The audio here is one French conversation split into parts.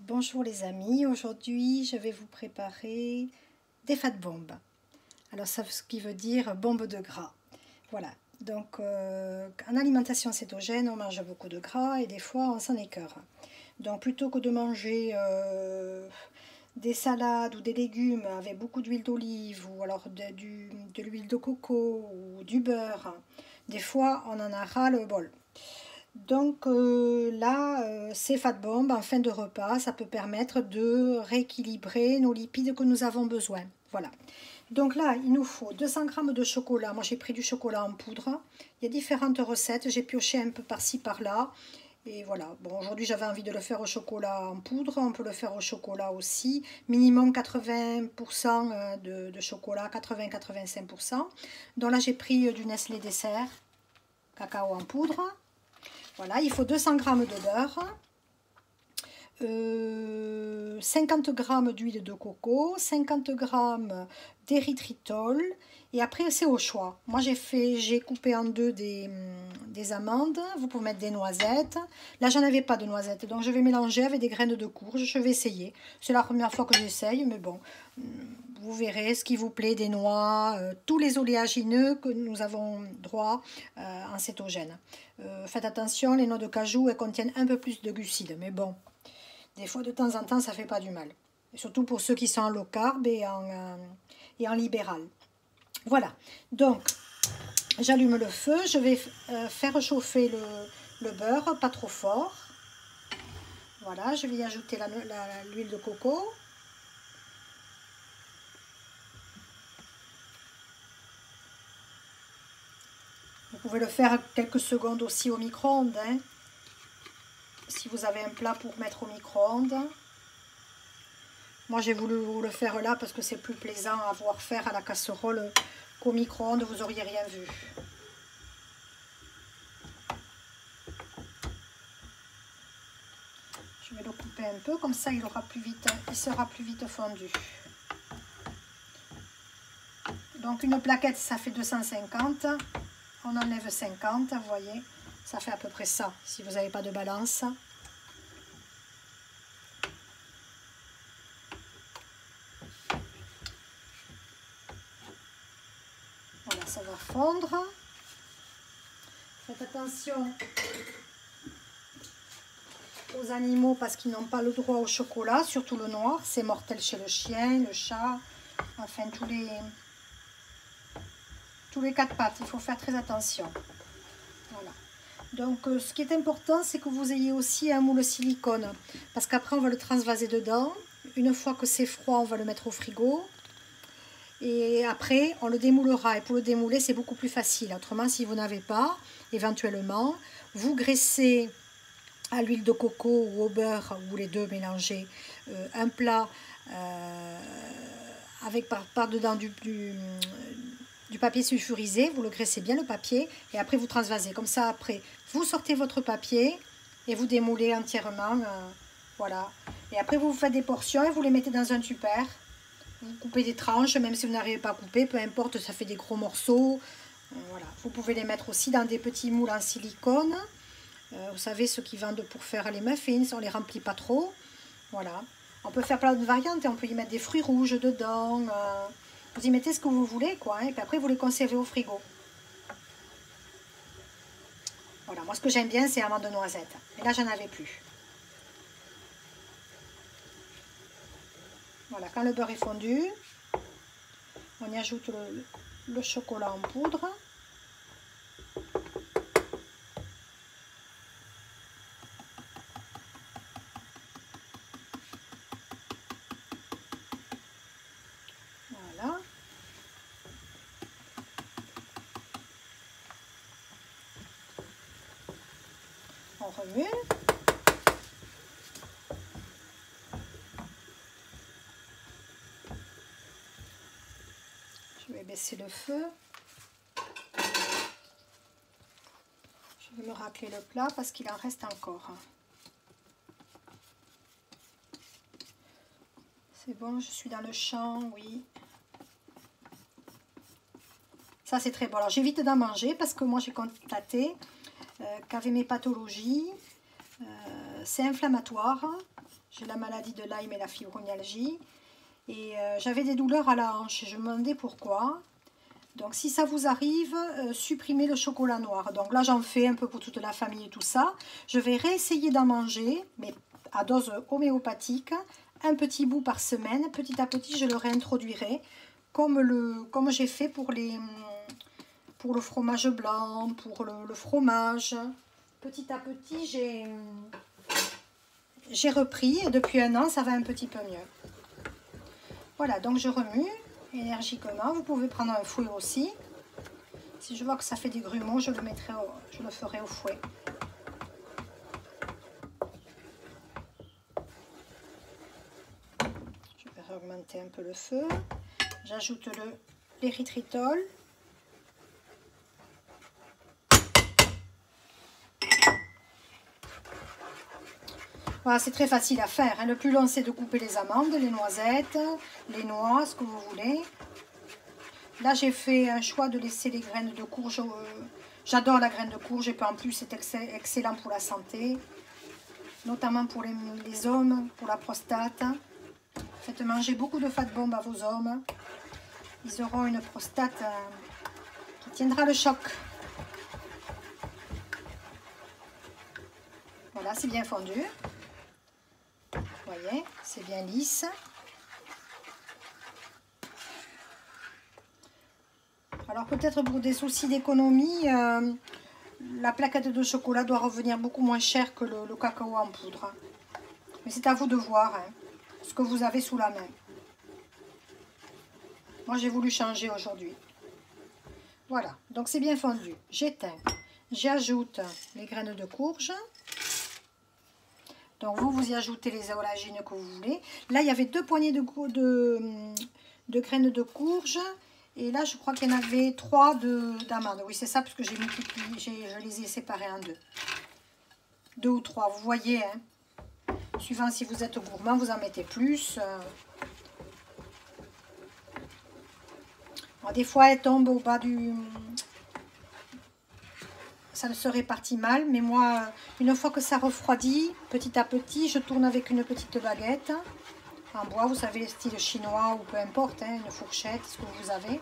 Bonjour les amis, aujourd'hui je vais vous préparer des fat bombes. Alors ça ce qui veut dire bombe de gras. Voilà, donc en alimentation cétogène on mange beaucoup de gras et des fois on s'en écœure. Donc plutôt que de manger des salades ou des légumes avec beaucoup d'huile d'olive ou alors de l'huile de coco ou du beurre, des fois on en a ras le bol. Donc ces fat bombes en fin de repas, ça peut permettre de rééquilibrer nos lipides que nous avons besoin. Voilà. Donc là, il nous faut 200 g de chocolat. Moi, j'ai pris du chocolat en poudre. Il y a différentes recettes. J'ai pioché un peu par-ci, par-là. Et voilà. Bon, aujourd'hui, j'avais envie de le faire au chocolat en poudre. On peut le faire au chocolat aussi. Minimum 80% de chocolat, 80-85%. Donc là, j'ai pris du Nestlé Dessert, cacao en poudre. Voilà, il faut 200 g de beurre, 50 g d'huile de coco, 50 g d'érythritol, et après c'est au choix. Moi j'ai coupé en deux des amandes, vous pouvez mettre des noisettes. Là j'en avais pas de noisettes, donc je vais mélanger avec des graines de courge, je vais essayer. C'est la première fois que j'essaye, mais bon, vous verrez ce qui vous plaît, des noix, tous les oléagineux que nous avons droit en cétogène. Faites attention, les noix de cajou, elles contiennent un peu plus de glucides, mais bon, des fois de temps en temps, ça fait pas du mal. Et surtout pour ceux qui sont en low carb et en libéral. Voilà, donc j'allume le feu, je vais faire chauffer le beurre, pas trop fort. Voilà, je vais y ajouter l'huile de coco. Vous pouvez le faire quelques secondes aussi au micro-ondes, hein, si vous avez un plat pour mettre au micro-ondes. Moi j'ai voulu vous le faire là parce que c'est plus plaisant à voir faire à la casserole qu'au micro-ondes, vous n'auriez rien vu. Je vais le couper un peu, comme ça il sera plus vite fondu. Donc une plaquette ça fait 250, on enlève 50, vous voyez, ça fait à peu près ça si vous n'avez pas de balance. Voilà, ça va fondre. Faites attention aux animaux parce qu'ils n'ont pas le droit au chocolat, surtout le noir, c'est mortel chez le chien, le chat, enfin tous les quatre pattes, il faut faire très attention. Voilà. Donc ce qui est important, c'est que vous ayez aussi un moule silicone, parce qu'après on va le transvaser dedans. Une fois que c'est froid, on va le mettre au frigo. Et après, on le démoulera. Et pour le démouler, c'est beaucoup plus facile. Autrement, si vous n'avez pas, éventuellement, vous graissez à l'huile de coco ou au beurre, ou les deux mélangés, un plat avec par-dedans du papier sulfurisé. Vous le graissez bien le papier et après vous transvasez. Comme ça, après, vous sortez votre papier et vous démoulez entièrement. Voilà. Et après, vous faites des portions et vous les mettez dans un tupperware. Vous coupez des tranches, même si vous n'arrivez pas à couper, peu importe, ça fait des gros morceaux. Voilà. Vous pouvez les mettre aussi dans des petits moules en silicone. Vous savez, ceux qui vendent pour faire les muffins, on les remplit pas trop. Voilà. On peut faire plein de variantes et on peut y mettre des fruits rouges dedans. Vous y mettez ce que vous voulez, quoi. Hein, et puis après, vous les conservez au frigo. Voilà. Moi, ce que j'aime bien, c'est amandes noisettes. Mais là, j'en avais plus. Voilà. Quand le beurre est fondu, on y ajoute le chocolat en poudre. Voilà. On remue. Je vais baisser le feu. Je vais me racler le plat parce qu'il en reste encore. C'est bon, je suis dans le champ, oui. Ça, c'est très bon. Alors, j'évite d'en manger parce que moi, j'ai constaté qu'avec mes pathologies, c'est inflammatoire. J'ai la maladie de Lyme et la fibromyalgie. Et j'avais des douleurs à la hanche. Je me demandais pourquoi. Donc si ça vous arrive, supprimez le chocolat noir. Donc là j'en fais un peu pour toute la famille et tout ça. Je vais réessayer d'en manger, mais à dose homéopathique, un petit bout par semaine. Petit à petit je le réintroduirai, comme j'ai fait pour le fromage blanc, pour le fromage. Petit à petit j'ai repris et depuis un an ça va un petit peu mieux. Voilà, donc je remue énergiquement. Vous pouvez prendre un fouet aussi. Si je vois que ça fait des grumeaux, je le ferai au fouet. Je vais augmenter un peu le feu. J'ajoute l'érythritol. Voilà, c'est très facile à faire, hein. Le plus long, c'est de couper les amandes, les noisettes, les noix, ce que vous voulez. Là, j'ai fait un choix de laisser les graines de courge. J'adore la graine de courge et puis en plus, c'est excellent pour la santé. Notamment pour les hommes, pour la prostate. Faites manger beaucoup de fat bomb à vos hommes. Ils auront une prostate qui tiendra le choc. Voilà, c'est bien fondu. Vous voyez, c'est bien lisse. Alors peut-être pour des soucis d'économie, la plaquette de chocolat doit revenir beaucoup moins cher que le cacao en poudre. Mais c'est à vous de voir, hein, ce que vous avez sous la main. Moi j'ai voulu changer aujourd'hui. Voilà, donc c'est bien fondu. J'éteins. J'ajoute les graines de courge. Donc vous y ajoutez les oléagineux que vous voulez. Là, il y avait 2 poignées de graines de courge. Et là, je crois qu'il y en avait 3 d'amandes. Oui, c'est ça, parce que je les ai séparées en 2. 2 ou 3, vous voyez. Hein. Suivant si vous êtes gourmand, vous en mettez plus. Bon, des fois, elles tombent au bas du... Ça ne se répartit mal, mais moi, une fois que ça refroidit, petit à petit, je tourne avec une petite baguette en bois, vous savez, le style chinois ou peu importe, hein, une fourchette, ce que vous avez.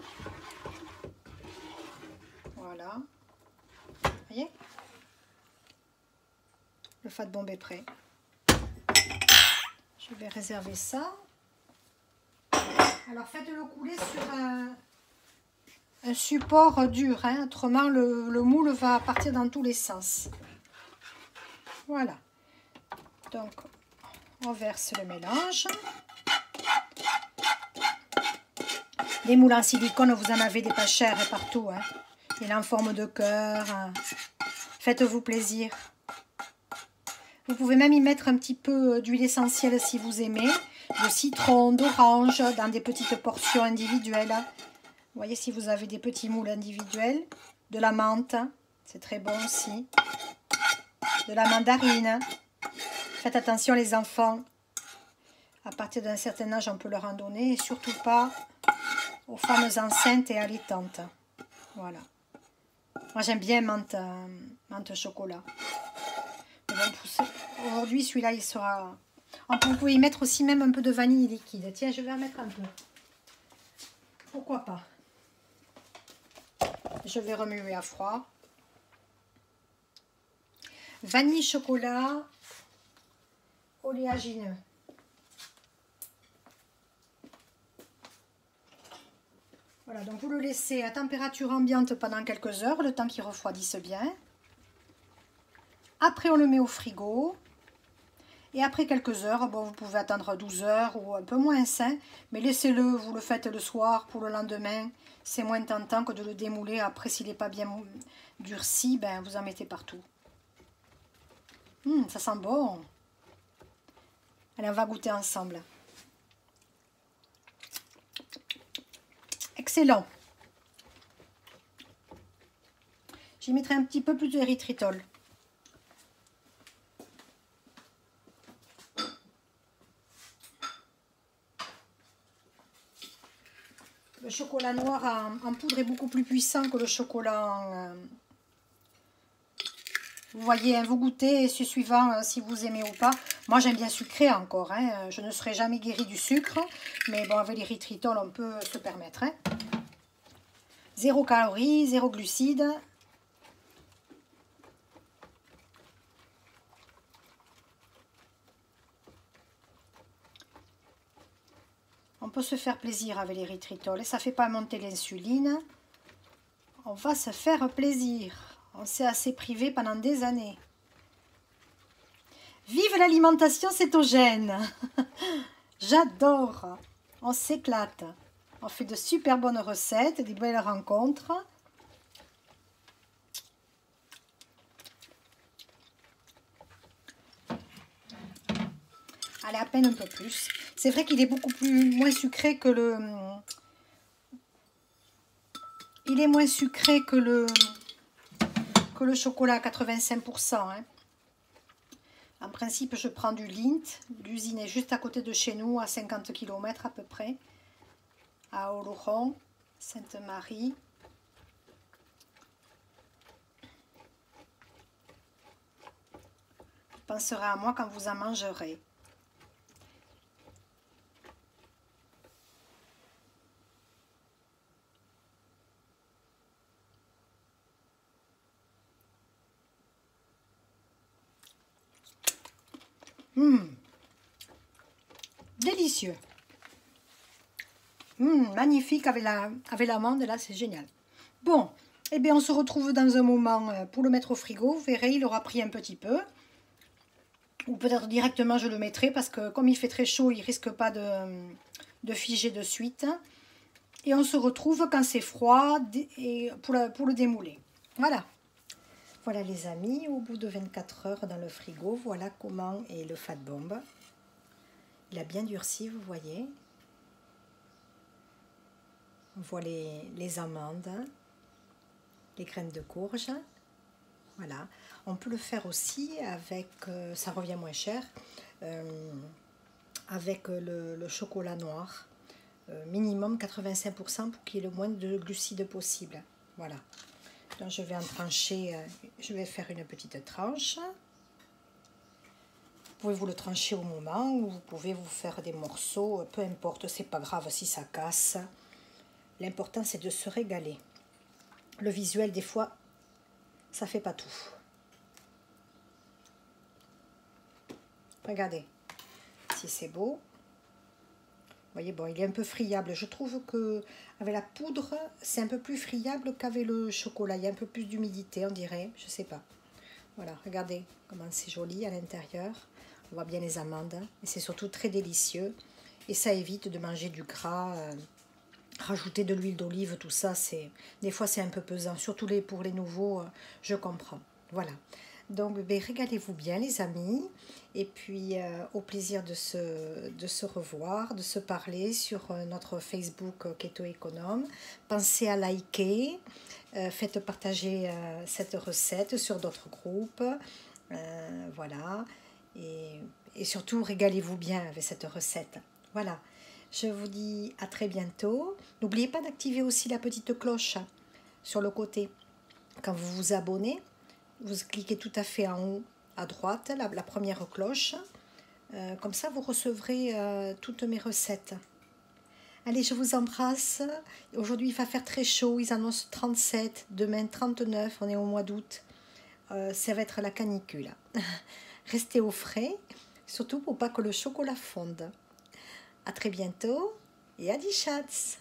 Voilà. Vous voyez? Le fat bomb est prêt. Je vais réserver ça. Alors, faites-le couler sur un support dur, hein, autrement le moule va partir dans tous les sens. Voilà. Donc, on verse le mélange. Des moules en silicone, vous en avez des pas chers et partout. Hein. Il est en forme de cœur. Hein. Faites-vous plaisir. Vous pouvez même y mettre un petit peu d'huile essentielle si vous aimez. De citron, d'orange, dans des petites portions individuelles. Vous voyez, si vous avez des petits moules individuels. De la menthe, c'est très bon aussi. De la mandarine. Faites attention les enfants. À partir d'un certain âge, on peut leur en donner. Et surtout pas aux femmes enceintes et allaitantes. Voilà. Moi, j'aime bien menthe chocolat. Aujourd'hui, celui-là, il sera... Vous pouvez y mettre aussi même un peu de vanille liquide. Tiens, je vais en mettre un peu. Pourquoi pas? Je vais remuer à froid. Vanille, chocolat, oléagineux. Voilà, donc vous le laissez à température ambiante pendant quelques heures, le temps qu'il refroidisse bien. Après, on le met au frigo. Et après quelques heures, bon, vous pouvez attendre 12 heures ou un peu moins, hein, mais laissez-le, vous le faites le soir pour le lendemain. C'est moins tentant que de le démouler. Après, s'il n'est pas bien durci, ben, vous en mettez partout. Ça sent bon. Allez, on va goûter ensemble. Excellent. J'y mettrai un petit peu plus d'érythritol. Le chocolat noir en poudre est beaucoup plus puissant que le chocolat Vous voyez, hein, vous goûtez, et c'est suivant si vous aimez ou pas. Moi, j'aime bien sucré encore. Hein. Je ne serai jamais guérie du sucre. Mais bon, avec l'érythritol, on peut se permettre. Hein. 0 calories, 0 glucides. On peut se faire plaisir avec l'érythritol. Et ça ne fait pas monter l'insuline. On va se faire plaisir. On s'est assez privé pendant des années. Vive l'alimentation cétogène. J'adore. On s'éclate. On fait de super bonnes recettes, des belles rencontres. Allez, à peine un peu plus. C'est vrai qu'il est beaucoup moins sucré que le... Il est moins sucré que le chocolat à 85%. Hein. En principe, je prends du Lindt. L'usine est juste à côté de chez nous, à 50 km à peu près. À Oloron, Sainte-Marie. Vous penserez à moi quand vous en mangerez. Délicieux. Magnifique avec l'amande, là c'est génial. Bon, eh bien on se retrouve dans un moment pour le mettre au frigo. Vous verrez, il aura pris un petit peu. Ou peut-être directement je le mettrai parce que comme il fait très chaud, il risque pas de figer de suite. Et on se retrouve quand c'est froid et pour le démouler. Voilà. Voilà les amis, au bout de 24 heures dans le frigo, voilà comment est le Fat Bomb. Il a bien durci, vous voyez. On voit les amandes, les graines de courge. Voilà. On peut le faire aussi avec, ça revient moins cher, avec le chocolat noir. Minimum 85% pour qu'il y ait le moins de glucides possible. Voilà. Donc je vais en trancher, je vais faire une petite tranche. Vous pouvez vous le trancher au moment ou vous pouvez vous faire des morceaux, peu importe, c'est pas grave si ça casse. L'important c'est de se régaler. Le visuel des fois, ça fait pas tout. Regardez, si c'est beau. Vous voyez, bon, il est un peu friable. Je trouve que avec la poudre, c'est un peu plus friable qu'avec le chocolat. Il y a un peu plus d'humidité, on dirait. Je sais pas. Voilà, regardez comment c'est joli à l'intérieur. On voit bien les amandes. Et c'est surtout très délicieux. Et ça évite de manger du gras. Rajouter de l'huile d'olive, tout ça, des fois c'est un peu pesant. Surtout pour les nouveaux, je comprends. Voilà. Donc, régalez-vous bien les amis. Et puis, au plaisir de se revoir, de se parler sur notre Facebook Keto Économe. Pensez à liker, faites partager cette recette sur d'autres groupes. Voilà. Et surtout, régalez-vous bien avec cette recette. Voilà. Je vous dis à très bientôt. N'oubliez pas d'activer aussi la petite cloche sur le côté. Quand vous vous abonnez, vous cliquez tout à fait en haut à droite, la première cloche. Comme ça, vous recevrez toutes mes recettes. Allez, je vous embrasse. Aujourd'hui, il va faire très chaud. Ils annoncent 37, demain 39. On est au mois d'août. Ça va être la canicule. Restez au frais, surtout pour pas que le chocolat fonde. À très bientôt et à die Schatz!